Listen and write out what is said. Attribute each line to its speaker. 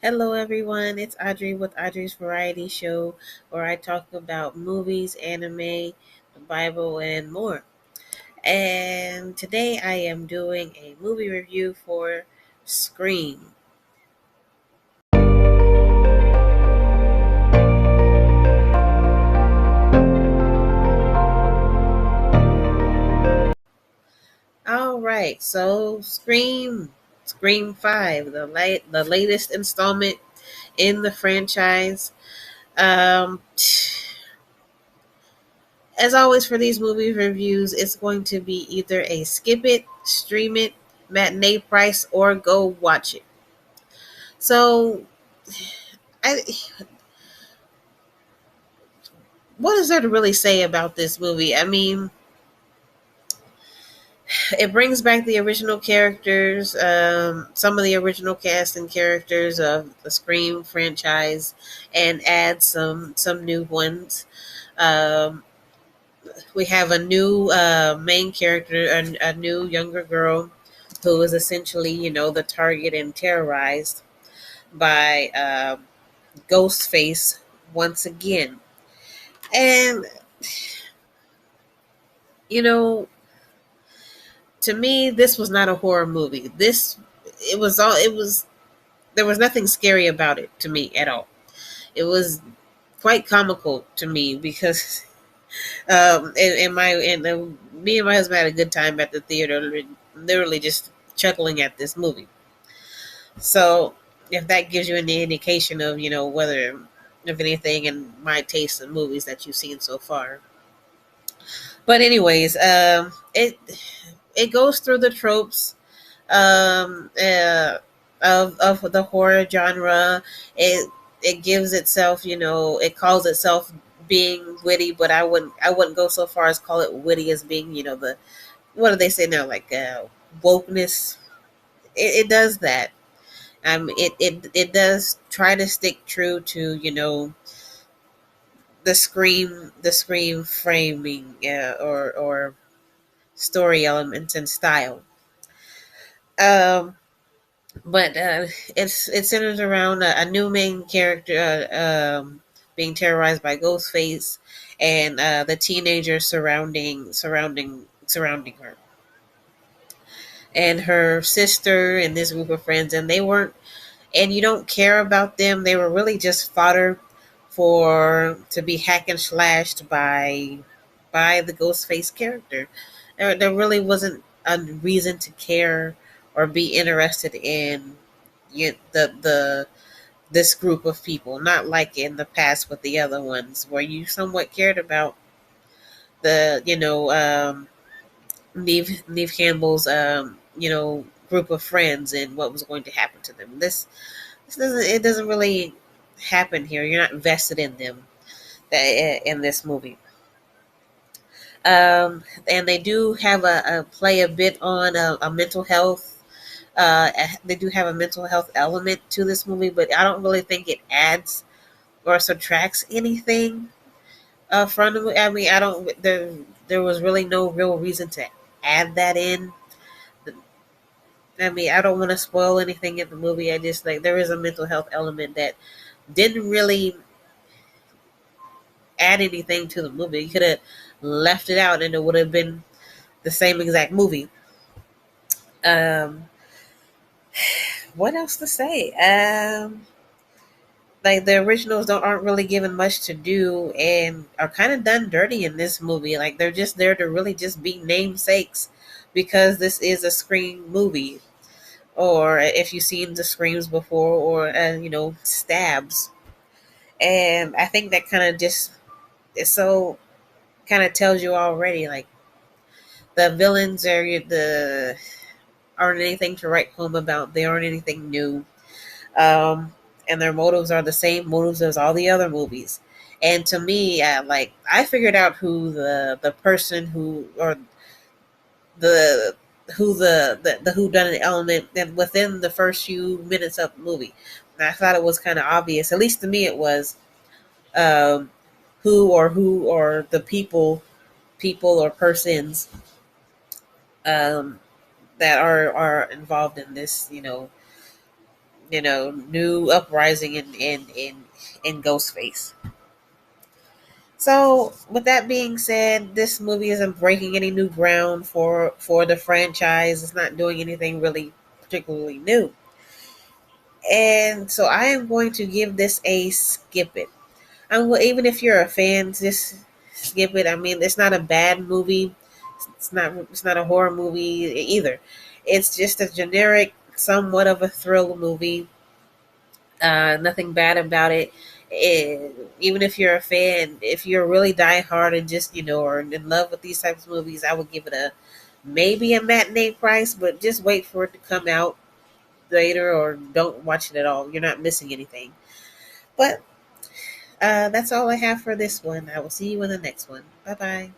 Speaker 1: Hello, everyone. It's Audrey with Audrey's Variety Show, where I talk about movies, anime, the Bible, and more. And today I am doing a movie review for Scream. All right, so Scream 5, the latest installment in the franchise. Um, as always, for these movie reviews, it's going to be either a skip it, stream it, matinee price, or go watch it. So, I, what is there to really say about this movie? I mean, it brings back the original characters, some of the original cast and characters of the Scream franchise, and adds some new ones. Um, we have a new main character, a new younger girl who is essentially, the target and terrorized by Ghostface once again. And you know, to me, this was not a horror movie. It was there was nothing scary about it to me at all. It was quite comical to me because me and my husband had a good time at the theater, literally just chuckling at this movie. So if that gives you any indication of whether if anything in my taste in movies that you've seen so far. But anyways, it goes through the tropes um, uh, of the horror genre. It gives itself, it calls itself being witty, but I wouldn't go so far as call it witty as being, the what do they say now, like wokeness. It does that. It does try to stick true to the scream framing, or story elements and style. Um, but it centers around a new main character being terrorized by Ghostface, and the teenagers surrounding her and her sister and this group of friends, and they weren't, and you don't care about them. They were really just fodder for to be hack and slashed by the Ghostface character. There really wasn't a reason to care or be interested in the this group of people. Not like in the past with the other ones, where you somewhat cared about the Neve Campbell's group of friends and what was going to happen to them. This doesn't really happen here. You're not invested in them in this movie. And they do have a play a bit on a mental health. They do have a mental health element to this movie, but I don't really think it adds or subtracts anything from the movie. I mean, I don't. There was really no real reason to add that in. I mean, I don't want to spoil anything in the movie. I just like there is a mental health element that didn't really add anything to the movie. You could have left it out, and it would have been the same exact movie. Um, what else to say? Like the originals don't aren't really given much to do and are kind of done dirty in this movie. Like they're just there to really just be namesakes because this is a Scream movie. Or if you've seen the Screams before, or Stabs, and I think that kind of just is so kind of tells you already, like the villains aren't anything to write home about. They aren't anything new, and their motives are the same motives as all the other movies. And to me, like I figured out who the person who or the who the who done an element and within the first few minutes of the movie. And I thought it was kind of obvious, at least to me it was, um, who or the people or persons um, that are involved in this, new uprising in Ghostface. So, with that being said, this movie isn't breaking any new ground for the franchise. It's not doing anything really particularly new. And so I am going to give this a skip it. Even if you're a fan, just skip it. I mean, it's not a bad movie. It's not a horror movie either. It's just a generic, somewhat of a thrill movie. Nothing bad about it. Even if you're a fan, if you're really die hard and just are in love with these types of movies, I would give it a maybe a matinee price, but just wait for it to come out later or don't watch it at all. You're not missing anything. But that's all I have for this one. I will see you in the next one. Bye bye.